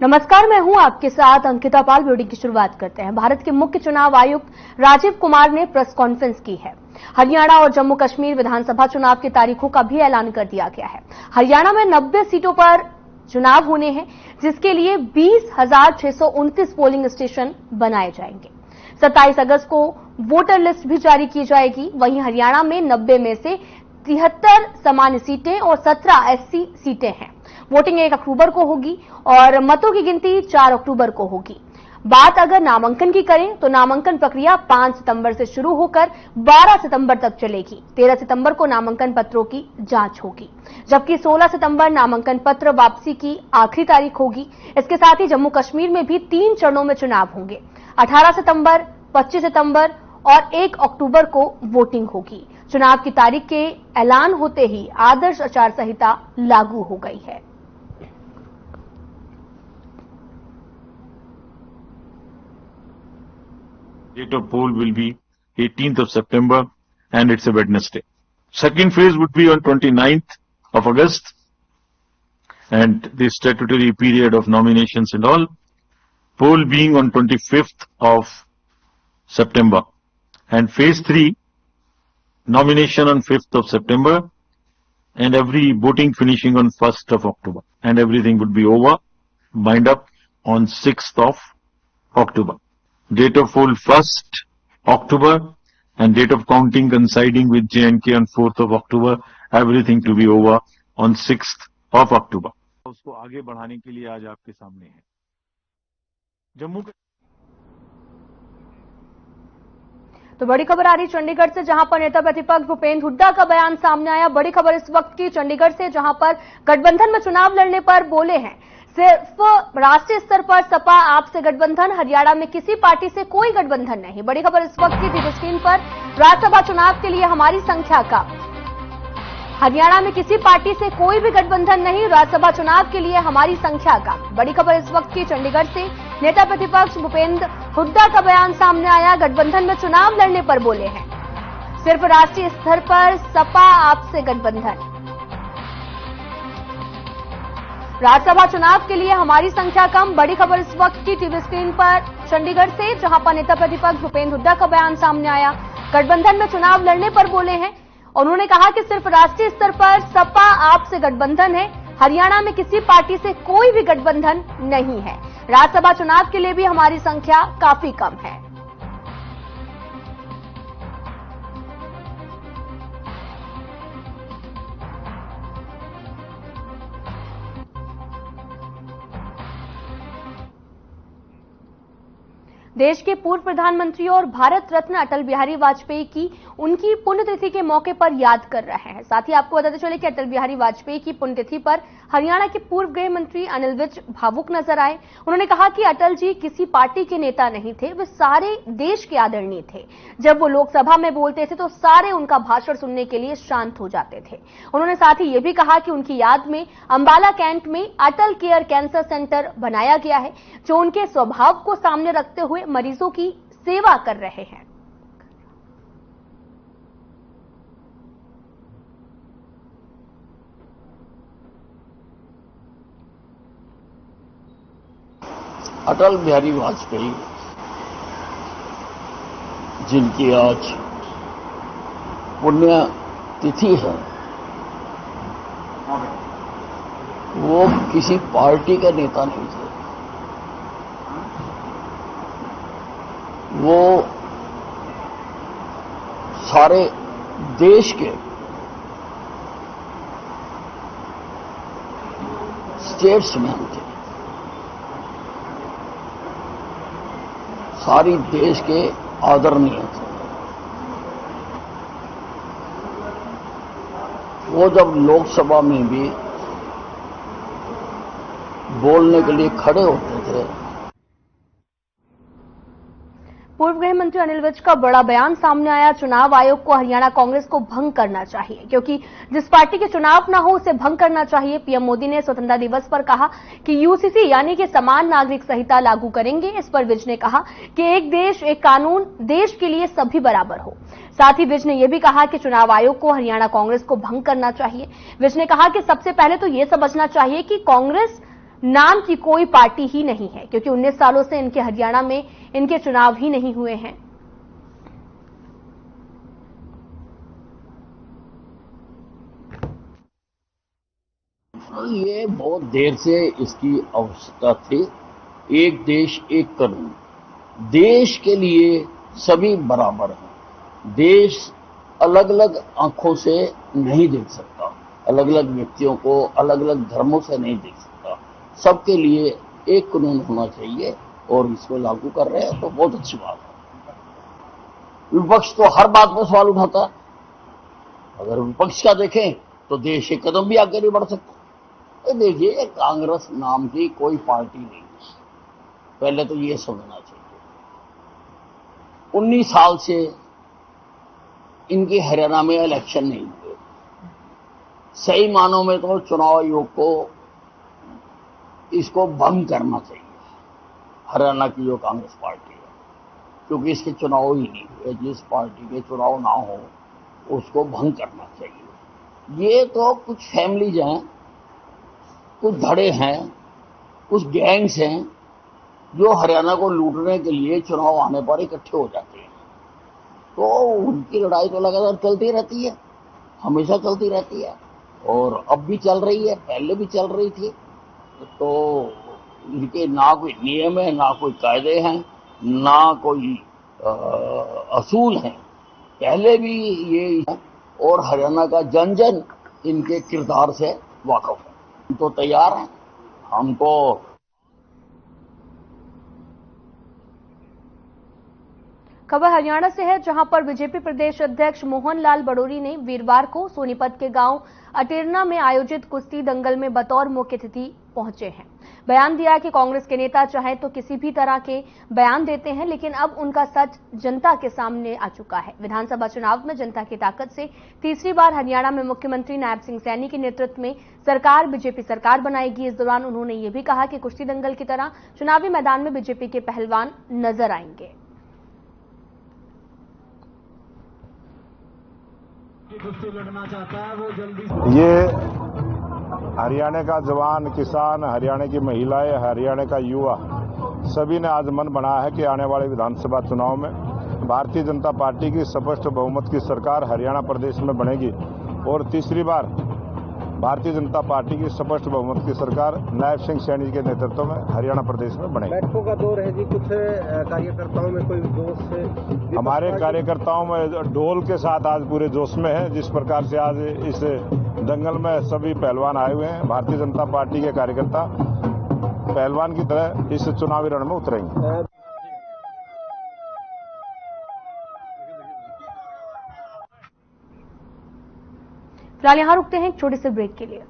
नमस्कार, मैं हूं आपके साथ अंकिता पाल। ब्यूटी की शुरुआत करते हैं। भारत के मुख्य चुनाव आयुक्त राजीव कुमार ने प्रेस कॉन्फ्रेंस की है। हरियाणा और जम्मू कश्मीर विधानसभा चुनाव की तारीखों का भी ऐलान कर दिया गया है। हरियाणा में 90 सीटों पर चुनाव होने हैं, जिसके लिए 20,629 पोलिंग स्टेशन बनाए जाएंगे। 27 अगस्त को वोटर लिस्ट भी जारी की जाएगी। वहीं हरियाणा में 90 में से 73 सामान्य सीटें और 17 एससी सीटें हैं। वोटिंग 1 अक्टूबर को होगी और मतों की गिनती 4 अक्टूबर को होगी। बात अगर नामांकन की करें तो नामांकन प्रक्रिया 5 सितंबर से शुरू होकर 12 सितंबर तक चलेगी। 13 सितंबर को नामांकन पत्रों की जांच होगी, जबकि 16 सितंबर नामांकन पत्र वापसी की आखिरी तारीख होगी। इसके साथ ही जम्मू कश्मीर में भी 3 चरणों में चुनाव होंगे। 18 सितंबर, 25 सितंबर और 1 अक्टूबर को वोटिंग होगी। चुनाव की तारीख के ऐलान होते ही आदर्श आचार संहिता लागू हो गई है। Date of poll will be 18th of September and it's a Wednesday. Second phase would be on 29th of August and the statutory period of nominations and all. Poll being on 25th of September and phase 3 nomination on 5th of September and every voting finishing on 1st of October and everything would be over, bind up on 6th of October. Date of poll 1st October and date of counting coinciding with J&K on 4th of October, everything to be over on 6th of October. उसको आगे बढ़ाने के लिए आज आपके सामने है जम्मू। तो बड़ी खबर आ रही चंडीगढ़ से, जहां पर नेता प्रतिपक्ष भूपेंद्र हुड्डा का बयान सामने आया। बड़ी खबर इस वक्त की चंडीगढ़ से, जहां पर गठबंधन में चुनाव लड़ने पर बोले हैं सिर्फ राष्ट्रीय स्तर पर सपा आप से गठबंधन, हरियाणा में किसी पार्टी से कोई गठबंधन नहीं। बड़ी खबर इस वक्त की टीवी स्क्रीन पर, राज्यसभा चुनाव के लिए हमारी संख्या का, हरियाणा में किसी पार्टी से कोई भी गठबंधन नहीं, राज्यसभा चुनाव के लिए हमारी संख्या का। बड़ी खबर इस वक्त की चंडीगढ़ से, नेता प्रतिपक्ष भूपेंद्र हुड्डा का बयान सामने आया। गठबंधन में चुनाव लड़ने पर बोले हैं सिर्फ राष्ट्रीय स्तर पर सपा आप से गठबंधन, राज्यसभा चुनाव के लिए हमारी संख्या कम। बड़ी खबर इस वक्त की टीवी स्क्रीन पर चंडीगढ़ से, जहां पर नेता प्रतिपक्ष भूपेंद्र हुड्डा का बयान सामने आया। गठबंधन में चुनाव लड़ने पर बोले हैं। उन्होंने कहा कि सिर्फ राष्ट्रीय स्तर पर सपा आप से गठबंधन है, हरियाणा में किसी पार्टी से कोई भी गठबंधन नहीं है। राज्यसभा चुनाव के लिए भी हमारी संख्या काफी कम है। देश के पूर्व प्रधानमंत्री और भारत रत्न अटल बिहारी वाजपेयी की उनकी पुण्यतिथि के मौके पर याद कर रहे हैं। साथ ही आपको बताते चले कि अटल बिहारी वाजपेयी की पुण्यतिथि पर हरियाणा के पूर्व गृह मंत्री अनिल विज भावुक नजर आए। उन्होंने कहा कि अटल जी किसी पार्टी के नेता नहीं थे, वे सारे देश के आदरणीय थे। जब वो लोकसभा में बोलते थे तो सारे उनका भाषण सुनने के लिए शांत हो जाते थे। उन्होंने साथ ही ये भी कहा कि उनकी याद में अंबाला कैंट में अटल केयर कैंसर सेंटर बनाया गया है, जो उनके स्वभाव को सामने रखते हुए मरीजों की सेवा कर रहे हैं। अटल बिहारी वाजपेयी, जिनकी आज पुण्य तिथि है, वो किसी पार्टी के नेता नहीं थे। वो सारे देश के स्टेट्समैन थे, सारी देश के आदरणीय थे। वो जब लोकसभा में भी बोलने के लिए खड़े होते थे। पूर्व गृह मंत्री अनिल विज का बड़ा बयान सामने आया। चुनाव आयोग को हरियाणा कांग्रेस को भंग करना चाहिए, क्योंकि जिस पार्टी के चुनाव ना हो उसे भंग करना चाहिए। पीएम मोदी ने स्वतंत्रता दिवस पर कहा कि यूसीसी यानी कि समान नागरिक संहिता लागू करेंगे। इस पर विज ने कहा कि एक देश एक कानून, देश के लिए सभी बराबर हो। साथ ही विज ने यह भी कहा कि चुनाव आयोग को हरियाणा कांग्रेस को भंग करना चाहिए। विज ने कहा कि सबसे पहले तो यह समझना चाहिए कि कांग्रेस नाम की कोई पार्टी ही नहीं है, क्योंकि 19 सालों से इनके हरियाणा में इनके चुनाव ही नहीं हुए हैं। ये बहुत देर से इसकी आवश्यकता थी। एक देश एक कानून, देश के लिए सभी बराबर हैं। देश अलग अलग आंखों से नहीं देख सकता, अलग अलग व्यक्तियों को अलग अलग धर्मों से नहीं देख सकता। सबके लिए एक कानून होना चाहिए और इसको लागू कर रहे हैं तो बहुत अच्छी बात है। विपक्ष तो हर बात पर सवाल उठाता है। अगर विपक्ष का देखें तो देश एक कदम भी आगे नहीं बढ़ सकता। देखिए, कांग्रेस नाम की कोई पार्टी नहीं है, पहले तो ये समझना चाहिए। 19 साल से इनके हरियाणा में इलेक्शन नहीं हुए। सही मानों में तो चुनाव आयोग को इसको भंग करना चाहिए, हरियाणा की जो कांग्रेस पार्टी है, क्योंकि इसके चुनाव ही नहीं हुए। जिस पार्टी के चुनाव ना हो उसको भंग करना चाहिए। ये तो कुछ फैमिलीज हैं, कुछ धड़े हैं, कुछ गैंग्स हैं जो हरियाणा को लूटने के लिए चुनाव आने पर इकट्ठे हो जाते हैं। तो उनकी लड़ाई तो लगातार चलती रहती है, हमेशा चलती रहती है और अब भी चल रही है, पहले भी चल रही थी। तो इनके ना कोई नियम है, ना कोई कायदे हैं, ना कोई असूल हैं। पहले भी ये है और हरियाणा का जन जन इनके किरदार से वाकिफ है। हम तो तैयार हैं, हमको खबर हरियाणा से है, जहां पर बीजेपी प्रदेश अध्यक्ष मोहन लाल बड़ोरी ने वीरवार को सोनीपत के गांव अटेरना में आयोजित कुश्ती दंगल में बतौर मुख्य अतिथि पहुंचे हैं। बयान दिया कि कांग्रेस के नेता चाहे तो किसी भी तरह के बयान देते हैं, लेकिन अब उनका सच जनता के सामने आ चुका है। विधानसभा चुनाव में जनता की ताकत से तीसरी बार हरियाणा में मुख्यमंत्री नायब सिंह सैनी के नेतृत्व में सरकार बीजेपी सरकार बनाएगी। इस दौरान उन्होंने ये भी कहा कि कुश्ती दंगल की तरह चुनावी मैदान में बीजेपी के पहलवान नजर आएंगे। लड़ना चाहता है वो जल्दी। ये हरियाणा का जवान, किसान, हरियाणा की महिलाएं, हरियाणा का युवा सभी ने आज मन बनाया है कि आने वाले विधानसभा चुनाव में भारतीय जनता पार्टी की स्पष्ट बहुमत की सरकार हरियाणा प्रदेश में बनेगी और तीसरी बार भारतीय जनता पार्टी की स्पष्ट बहुमत की सरकार नायब सिंह सैनी के नेतृत्व में हरियाणा प्रदेश में बनेगी। बैठकों का दौर है जी, कुछ कार्यकर्ताओं में कोई जोश है? हमारे कार्यकर्ताओं में ढोल के साथ आज पूरे जोश में है। जिस प्रकार से आज इस दंगल में सभी पहलवान आए हुए हैं, भारतीय जनता पार्टी के कार्यकर्ता पहलवान की तरह इस चुनावी रण में उतरेंगे। फिलहाल यहां रुकते हैं एक छोटे से ब्रेक के लिए।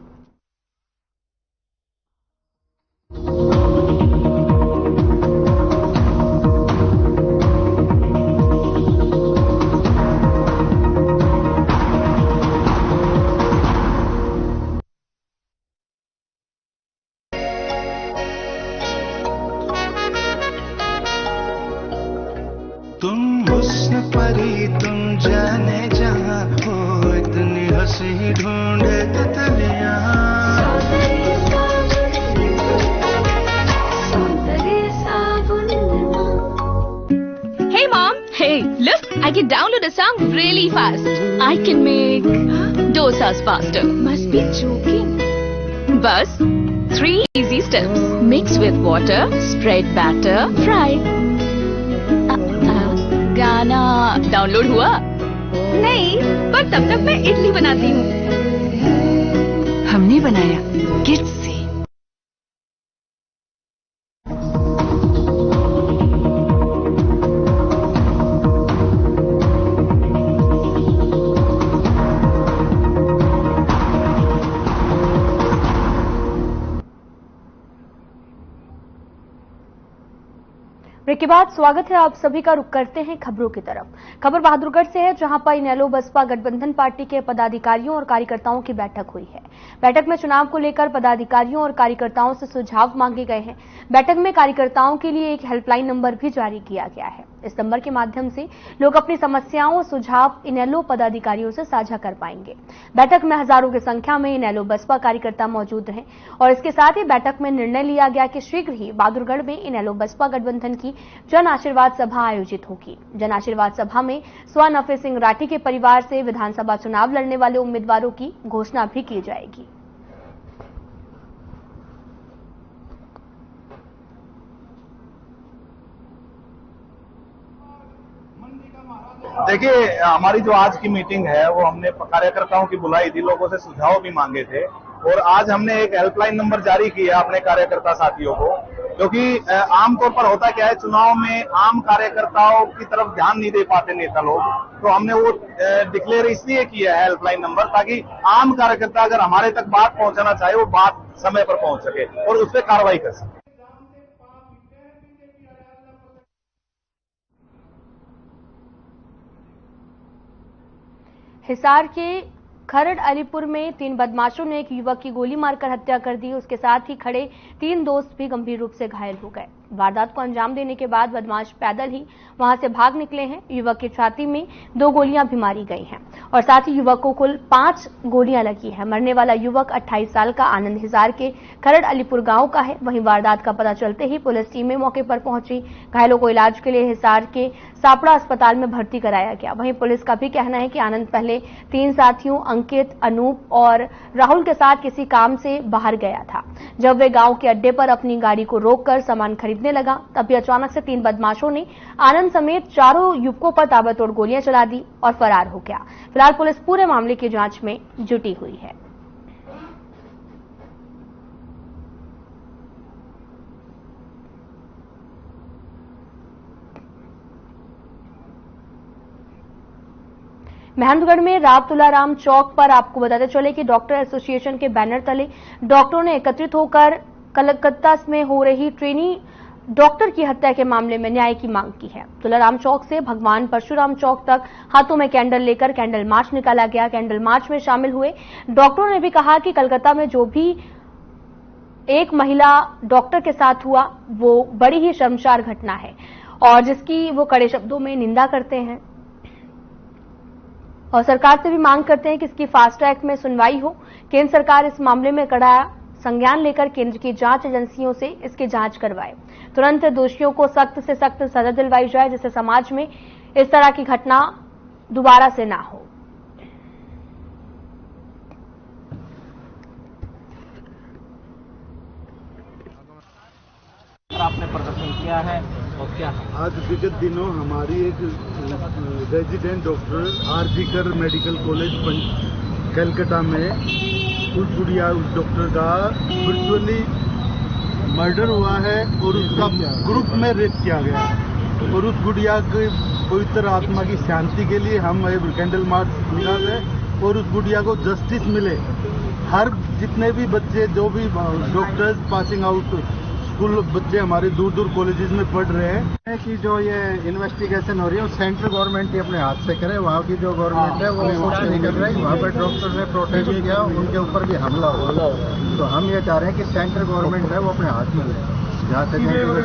तुम हुस्न परी, तुम जाने जहां हो, इतनी हंसी ढूंढे तितलियां। Hey mom, hey, look, I can download a song really fast. I can make dosas faster. Must be joking. Bus, 3 easy steps. Mix with water, spread batter, fry. गाना डाउनलोड हुआ? नहीं, पर तब तक मैं इडली बनाती हूँ। हमने बनाया किड्स से। ब्रेक के बाद स्वागत है आप सभी का। रुख करते हैं खबरों की तरफ। खबर बहादुरगढ़ से है, जहां पर इनेलो बसपा गठबंधन पार्टी के पदाधिकारियों और कार्यकर्ताओं की बैठक हुई है। बैठक में चुनाव को लेकर पदाधिकारियों और कार्यकर्ताओं से सुझाव मांगे गए हैं। बैठक में कार्यकर्ताओं के लिए एक हेल्पलाइन नंबर भी जारी किया गया है। इस नंबर के माध्यम से लोग अपनी समस्याओं और सुझाव इनेलो पदाधिकारियों से साझा कर पाएंगे। बैठक में हजारों की संख्या में इनेलो बसपा कार्यकर्ता मौजूद रहे और इसके साथ ही बैठक में निर्णय लिया गया कि शीघ्र ही बहादुरगढ़ में इनेलो बसपा गठबंधन की जन आशीर्वाद सभा आयोजित होगी। जन आशीर्वाद सभा में स्व नफे सिंह राठी के परिवार से विधानसभा चुनाव लड़ने वाले उम्मीदवारों की घोषणा भी की जाएगी। देखिए, हमारी जो आज की मीटिंग है वो हमने कार्यकर्ताओं की बुलाई थी, लोगों से सुझाव भी मांगे थे और आज हमने एक हेल्पलाइन नंबर जारी किया अपने कार्यकर्ता साथियों को, क्योंकि आमतौर पर होता क्या है, चुनाव में आम कार्यकर्ताओं की तरफ ध्यान नहीं दे पाते नेता लोग, तो हमने वो डिक्लेयर इसलिए किया है हेल्पलाइन नंबर, ताकि आम कार्यकर्ता अगर हमारे तक बात पहुंचाना चाहे वो बात समय पर पहुंच सके और उस पर कार्रवाई कर सके। हिसार के खरड़ अलीपुर में 3 बदमाशों ने एक युवक की गोली मारकर हत्या कर दी। उसके साथ ही खड़े 3 दोस्त भी गंभीर रूप से घायल हो गए। वारदात को अंजाम देने के बाद बदमाश पैदल ही वहां से भाग निकले हैं। युवक की छाती में 2 गोलियां भी मारी गई हैं और साथ ही युवक को कुल 5 गोलियां लगी हैं। मरने वाला युवक 28 साल का आनंद हिसार के खरड़ अलीपुर गांव का है। वहीं वारदात का पता चलते ही पुलिस टीमें मौके पर पहुंची। घायलों को इलाज के लिए हिसार के सापड़ा अस्पताल में भर्ती कराया गया। वहीं पुलिस का भी कहना है कि आनंद पहले 3 साथियों अंकित, अनूप और राहुल के साथ किसी काम से बाहर गया था। जब वे गांव के अड्डे पर अपनी गाड़ी को रोककर सामान खरीदने लगा, तभी अचानक से 3 बदमाशों ने आनंद समेत 4 युवकों पर ताबड़तोड़ गोलियां चला दी और फरार हो गया। फिलहाल पुलिस पूरे मामले की जांच में जुटी हुई है। महमदगढ़ में राव तुलाराम चौक पर आपको बताते चले कि डॉक्टर एसोसिएशन के बैनर तले डॉक्टरों ने एकत्रित होकर कलकत्ता में हो रही ट्रेनी डॉक्टर की हत्या के मामले में न्याय की मांग की है। तुलाराम चौक से भगवान परशुराम चौक तक हाथों में कैंडल लेकर कैंडल मार्च निकाला गया। कैंडल मार्च में शामिल हुए डॉक्टरों ने भी कहा कि कलकत्ता में जो भी एक महिला डॉक्टर के साथ हुआ वो बड़ी ही शर्मसार घटना है और जिसकी वो कड़े शब्दों में निंदा करते हैं और सरकार से भी मांग करते हैं कि इसकी फास्ट ट्रैक में सुनवाई हो। केंद्र सरकार इस मामले में कड़ा संज्ञान लेकर केंद्र की जांच एजेंसियों से इसकी जांच करवाए। तुरंत दोषियों को सख्त से सख्त सजा दिलवाई जाए, जिससे समाज में इस तरह की घटना दोबारा से ना हो। आपने प्रदर्शन किया है और क्या है? आज विगत दिनों हमारी एक resident doctor RG Kar medical college Calcutta में उस गुड़िया उस डॉक्टर का वर्चुअली मर्डर हुआ है और उसका ग्रुप में रेप किया गया है और उस गुड़िया की पवित्र आत्मा की शांति के लिए हम कैंडल मार्च निकाल रहे और उस गुड़िया को जस्टिस मिले। हर जितने भी बच्चे जो भी डॉक्टर्स पासिंग आउट स्कूल बच्चे हमारे दूर दूर कॉलेजेस में पढ़ रहे हैं कि जो ये इन्वेस्टिगेशन हो रही है वो सेंट्रल गवर्नमेंट ही अपने हाथ से करे। वहाँ की जो गवर्नमेंट है वो कुछ नहीं कर रही। वहाँ पर डॉक्टर ने प्रोटेस्ट किया, उनके ऊपर भी हमला हुआ। तो हम ये चाह रहे हैं कि सेंट्रल गवर्नमेंट है वो अपने हाथ में ले, जहाँ से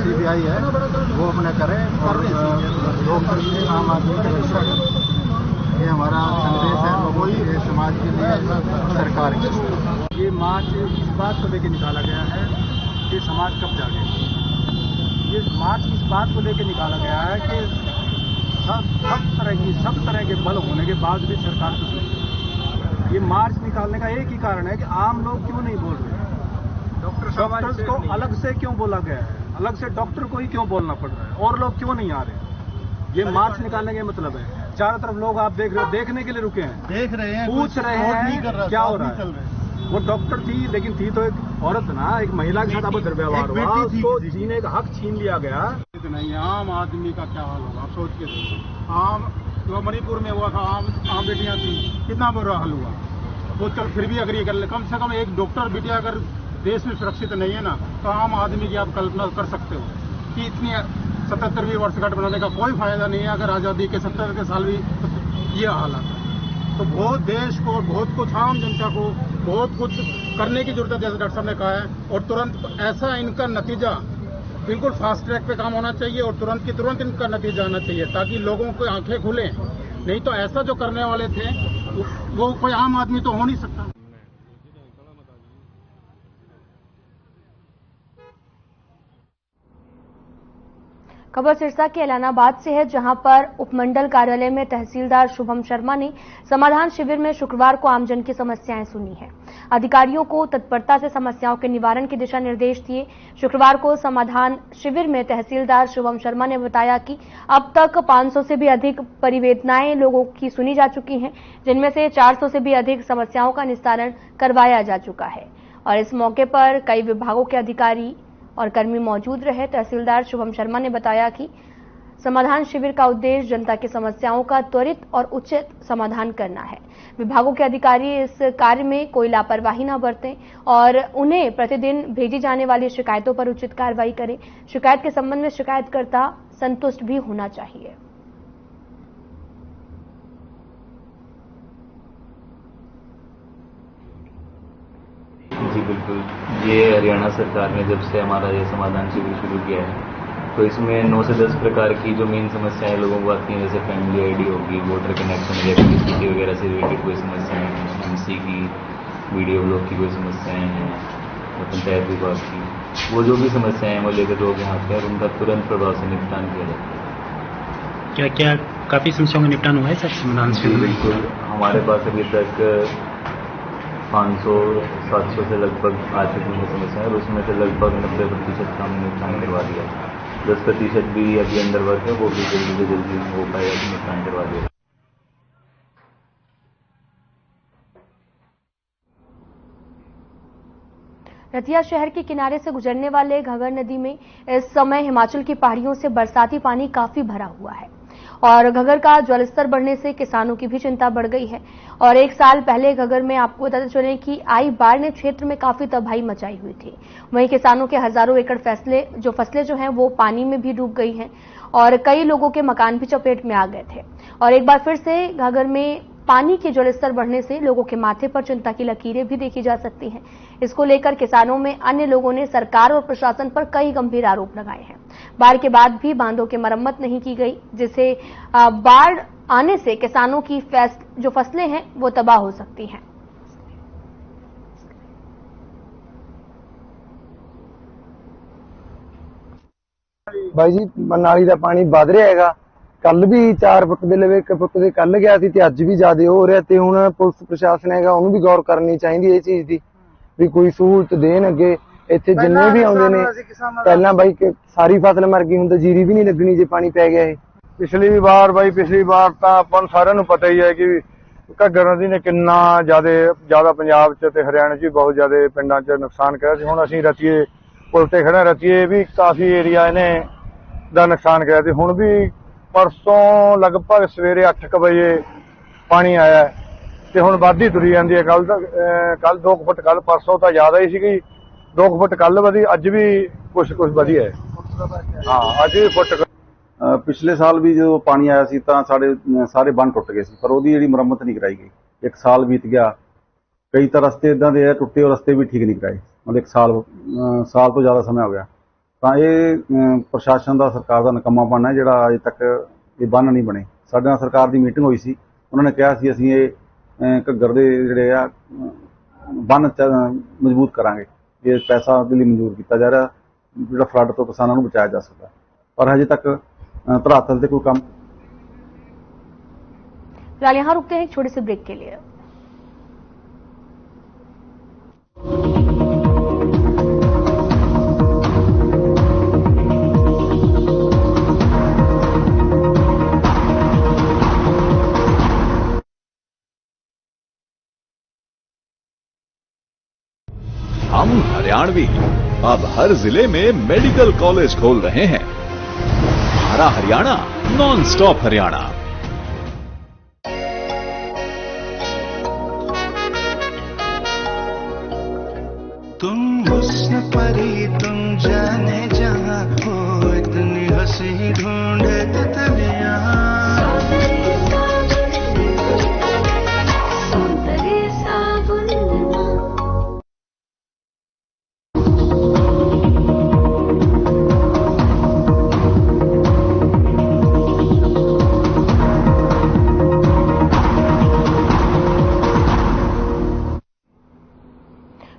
CBI है वो अपना करे और डॉक्टर से आम आदमी की रक्षा करे। ये हमारा संदेश है लोगों के, समाज के लिए, सरकार के। ये मार्च इस बात को लेकर निकाला गया है कि समाज कब जागे। ये मार्च इस बात को लेकर निकाला गया है कि सब तरह के बल होने के बाद भी सरकार कुछ नहीं। ये मार्च निकालने का एक ही कारण है कि आम लोग क्यों नहीं बोल रहे। डॉक्टर्स को अलग से क्यों बोला गया है, अलग से डॉक्टर को ही क्यों बोलना पड़ रहा है और लोग क्यों नहीं आ रहे। ये मार्च निकालने का मतलब है चारों तरफ लोग आप देख रहे हो, देखने के लिए रुके हैं, देख रहे हैं, पूछ रहे हैं क्या हो रहा है। वो डॉक्टर थी लेकिन थी तो एक औरत ना, एक महिला के साथ अभद्र व्यवहार हुआ, उसको जीने का हक छीन लिया गया। नहीं, आम आदमी का क्या हाल होगा आप सोच के देखो। आम जो मणिपुर में हुआ था, आम बेटियां थी, कितना बुरा हाल हुआ। वो चल फिर भी अग्री कर ले, कम से कम एक डॉक्टर बेटिया अगर देश में सुरक्षित नहीं है ना, तो आम आदमी की आप कल्पना कर सकते हो कि इतनी 77वीं वर्षगांठ बनाने का कोई फायदा नहीं है अगर आज़ादी के 70 के साल भी ये हालात। तो बहुत देश को, बहुत कुछ आम जनता को बहुत कुछ करने की जरूरत है, जैसे डॉक्टर साहब ने कहा है, और तुरंत ऐसा इनका नतीजा बिल्कुल फास्ट ट्रैक पे काम होना चाहिए और तुरंत की तुरंत इनका नतीजा आना चाहिए, ताकि लोगों को आंखें खुलें। नहीं तो ऐसा जो करने वाले थे वो कोई आम आदमी तो हो नहीं सकता। खबर सिरसा के एलानाबाद से है, जहां पर उपमंडल कार्यालय में तहसीलदार शुभम शर्मा ने समाधान शिविर में शुक्रवार को आमजन की समस्याएं सुनी हैं। अधिकारियों को तत्परता से समस्याओं के निवारण के दिशा निर्देश दिए। शुक्रवार को समाधान शिविर में तहसीलदार शुभम शर्मा ने बताया कि अब तक 500 से भी अधिक परिवेदनाएं लोगों की सुनी जा चुकी हैं, जिनमें से 400 से भी अधिक समस्याओं का निस्तारण करवाया जा चुका है। और इस मौके पर कई विभागों के अधिकारी और कर्मी मौजूद रहे। तहसीलदार शुभम शर्मा ने बताया कि समाधान शिविर का उद्देश्य जनता की समस्याओं का त्वरित और उचित समाधान करना है। विभागों के अधिकारी इस कार्य में कोई लापरवाही न बरतें और उन्हें प्रतिदिन भेजी जाने वाली शिकायतों पर उचित कार्रवाई करें। शिकायत के संबंध में शिकायतकर्ता संतुष्ट भी होना चाहिए। जी बिल्कुल, ये हरियाणा सरकार ने जब से हमारा ये समाधान शिविर शुरू किया है, तो इसमें 9 से 10 प्रकार की जो मेन समस्याएं लोगों को आती हैं, जैसे फैमिली आईडी होगी, वोटर कनेक्शन, इलेक्ट्रिसिटी वगैरह से रिलेटेड कोई समस्याएं हैं, एमसी की, वीडियो ब्लॉक की कोई समस्याएं हैं, पंचायत विभाग की, वो जो भी समस्याएं हैं वो लेकर लोग यहाँ आते हैं और उनका तुरंत प्रभाव से निपटान किया जाता है। क्या क्या काफ़ी समस्याओं का निपटान हुआ है सर समाधान शिविर? बिल्कुल, हमारे पास अभी तक 500-700 से लगभग आ चुकी है समस्याएं और उसमें से लगभग 90% का हमने निपटान करवा दिया। 10% भी अभी अंडर वर्क है, वो भी जल्दी से जल्दी हो पाएगा कि निपटान करवा दिया। रतिया शहर के किनारे से गुजरने वाले घगर नदी में इस समय हिमाचल की पहाड़ियों से बरसाती पानी काफी भरा हुआ है और घगर का जलस्तर बढ़ने से किसानों की भी चिंता बढ़ गई है। और एक साल पहले घगर में आपको बताते चले कि आई बाढ़ ने क्षेत्र में काफी तबाही मचाई हुई थी। वहीं किसानों के हजारों एकड़ फसलें जो हैं वो पानी में भी डूब गई हैं और कई लोगों के मकान भी चपेट में आ गए थे। और एक बार फिर से घगर में पानी के जलस्तर बढ़ने से लोगों के माथे पर चिंता की लकीरें भी देखी जा सकती हैं। इसको लेकर किसानों में अन्य लोगों ने सरकार और प्रशासन पर कई गंभीर आरोप लगाए हैं। बाढ़ के बाद भी बांधों की मरम्मत नहीं की गई, जिससे बाढ़ आने से किसानों की जो फसलें हैं वो तबाह हो सकती हैं। भाई जी नाली का पानी वध रहा हैगा। कल भी 4 फुट ਦੇ ਲਵੇ 1 ਫੁੱਟ ਦੇ ਕੱਲ ਗਿਆ ਸੀ ਤੇ ਅੱਜ ਵੀ ਜ਼ਿਆਦਾ ਹੋ ਰਿਹਾ ਤੇ ਹੁਣ ਪੁਲਿਸ ਪ੍ਰਸ਼ਾਸਨ ਹੈਗਾ ਉਹਨੂੰ ਵੀ ਗੌਰ ਕਰਨੀ ਚਾਹੀਦੀ ਇਹ ਚੀਜ਼ ਦੀ ਵੀ ਕੋਈ ਸਹੂਲਤ ਦੇਣ ਅੱਗੇ ਇੱਥੇ ਜਿੰਨੇ ਵੀ ਆਉਂਦੇ ਨੇ। ਪਹਿਲਾਂ ਬਾਈ ਸਾਰੀ ਫਸਲ ਮਰ ਗਈ, ਹੁਣ ਤਾਂ ਜੀਰੀ ਵੀ ਨਹੀਂ ਲੱਗਣੀ ਜੇ ਪਾਣੀ ਪੈ ਗਿਆ ਇਹ। ਪਿਛਲੀ ਵਾਰ ਤਾਂ ਆਪਾਂ ਨੂੰ ਸਾਰਿਆਂ ਨੂੰ ਪਤਾ ਹੀ ਹੈ ਕਿ ਘੱਗਰ ਨਦੀ ਨੇ ਕਿੰਨਾ ਜ਼ਿਆਦਾ ਪੰਜਾਬ 'ਚ ਤੇ ਹਰਿਆਣਾ 'ਚ ਵੀ ਬਹੁਤ ਜ਼ਿਆਦਾ ਪਿੰਡਾਂ 'ਚ ਨੁਕਸਾਨ ਕਰਿਆ ਸੀ। ਹੁਣ ਅਸੀਂ ਰਤੀਏ ਪੁਲ ਤੇ ਖੜੇ, ਰਤੀਏ ਵੀ ਕਾਫੀ ਏਰੀਆ ਇਹਨੇ ਦਾ ਨੁਕਸਾਨ ਕਰਿਆ ਤੇ ਹੁਣ ਵੀ परसों लगभग सवेरे 8 बजे पानी आया ते हुण वाधी तुरी जांदी है। कल 2 फुट, कल परसों तो ज्यादा ही सी, 2 फुट कल वधी, अज भी कुछ वधिया है। हाँ, अज भी फुट। पिछले साल भी जो पानी आया सी तां सारे बंन टुट गए सी, पर ओहदी जिहड़ी मुरम्मत नहीं कराई गई। 1 साल बीत गया, कई तो रस्ते इदां दे टुटे और रस्ते भी ठीक नहीं कराए, मतलब 1 साल तो ज्यादा समय हो गया। ਤਾਂ ਇਹ ਪ੍ਰਸ਼ਾਸਨ ਦਾ, ਸਰਕਾਰ ਦਾ ਨਕੰਮਾਪਣ ਹੈ ਜਿਹੜਾ ਅਜੇ ਤੱਕ ਇਹ ਬੰਨ ਨਹੀਂ ਬਣੇ। ਸਾਡੇ ਨਾਲ ਸਰਕਾਰ ਦੀ ਮੀਟਿੰਗ ਹੋਈ ਸੀ, ਉਹਨਾਂ ਨੇ ਕਿਹਾ ਸੀ ਅਸੀਂ ਇਹ ਘੱਗਰ ਦੇ ਜਿਹੜੇ ਆ ਬੰਨ ਮਜ਼ਬੂਤ ਕਰਾਂਗੇ। ਇਹ ਪੈਸਾ ਉਹਦੇ ਲਈ ਮਨਜ਼ੂਰ ਕੀਤਾ ਜਾ ਰਿਹਾ ਜਿਹੜਾ ਫਲੱਡ ਤੋਂ ਕਿਸਾਨਾਂ ਨੂੰ ਬਚਾਇਆ ਜਾ ਸਕਦਾ, ਪਰ ਹਜੇ तक ਧਰਾਤਲ ਤੇ ਕੋਈ ਕੰਮ। फिलहाल यहाँ रुकते हैं एक छोटे से ब्रेक के लिए। हम हरियाणवी अब हर जिले में मेडिकल कॉलेज खोल रहे हैं। हमारा हरियाणा, नॉन स्टॉप हरियाणा। तुम हुस्न परी तुम जाने जहां हो, इतनी हंसी ढूंढे तितलियां।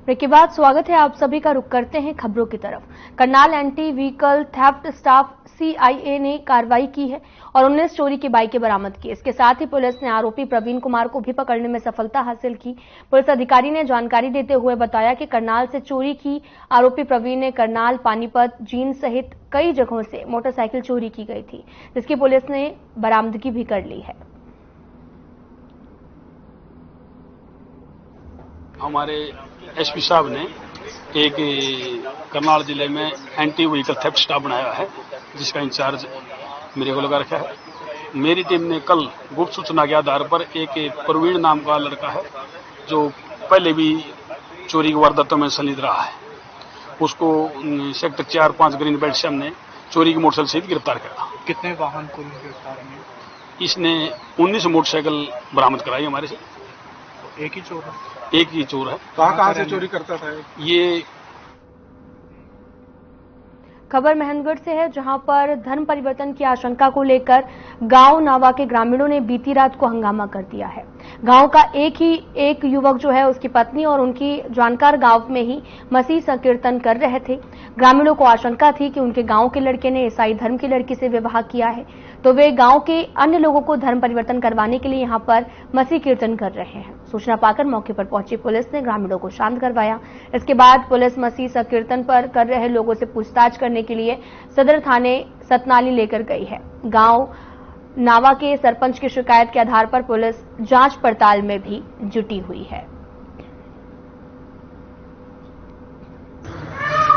ब्रेक के बाद स्वागत है आप सभी का। रुख करते हैं खबरों की तरफ। Karnal anti vehicle theft staff CIA ने कार्रवाई की है और 19 चोरी की बाइकें बरामद की। इसके साथ ही पुलिस ने आरोपी प्रवीण कुमार को भी पकड़ने में सफलता हासिल की। पुलिस अधिकारी ने जानकारी देते हुए बताया कि करनाल से चोरी की आरोपी प्रवीण ने करनाल, पानीपत, जींद सहित कई जगहों से मोटरसाइकिल चोरी की गई थी, जिसकी पुलिस ने बरामदगी भी कर ली है। हमारे SP साहब ने एक करनाल जिले में एंटी व्हीकल थेफ्ट स्टाफ बनाया है, जिसका इंचार्ज मेरे को लगा रखा है। मेरी टीम ने कल गुप्त सूचना के आधार पर एक प्रवीण नाम का लड़का है, जो पहले भी चोरी की वारदातों में संलिप्त रहा है, उसको सेक्टर 4-5 ग्रीन बेल्ट से हमने चोरी की मोटरसाइकिल सहित गिरफ्तार किया। कितने वाहन को गिरफ्तार किया? इसने 19 मोटरसाइकिल बरामद कराई हमारे से। एक ही चोर है? एक ही चोर है। कहाँ से चोरी करता था ये? खबर महनगढ़ से है, जहां पर धर्म परिवर्तन की आशंका को लेकर गांव नावा के ग्रामीणों ने बीती रात को हंगामा कर दिया है। गांव का एक युवक जो है, उसकी पत्नी और उनकी जानकार गांव में ही मसीह संकीर्तन कर रहे थे। ग्रामीणों को आशंका थी कि उनके गांव के लड़के ने ईसाई धर्म की लड़की से विवाह किया है, तो वे गांव के अन्य लोगों को धर्म परिवर्तन करवाने के लिए यहां पर मसीह कीर्तन कर रहे हैं। सूचना पाकर मौके पर पहुंची पुलिस ने ग्रामीणों को शांत करवाया। इसके बाद पुलिस मसीह संकीर्तन पर कर रहे लोगों से पूछताछ करने के लिए सदर थाने सतनाली लेकर गई है। गांव नावा के सरपंच की शिकायत के आधार पर पुलिस जांच पड़ताल में भी जुटी हुई है।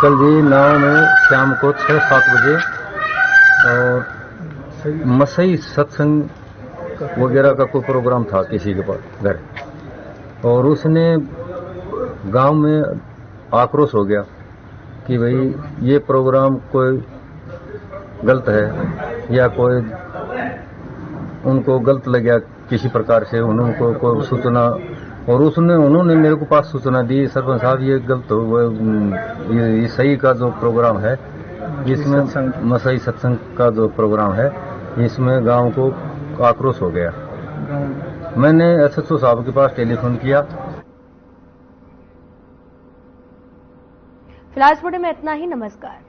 कल जी नाव में शाम को 6-7 बजे और मसीही सत्संग वगैरह का कोई प्रोग्राम था किसी के पास घर, और उसने गांव में आक्रोश हो गया कि भाई ये प्रोग्राम कोई गलत है या कोई उनको गलत लग गया किसी प्रकार से, उनको कोई सूचना, और उन्होंने मेरे को पास सूचना दी, सरपंच साहब ये गलत हो, ये सही का जो प्रोग्राम है, इसमें मसीही सत्संग का जो प्रोग्राम है, इसमें गांव को आक्रोश हो गया। मैंने SHO साहब के पास टेलीफोन किया। फिलहाल इस वीडियो में इतना ही। नमस्कार।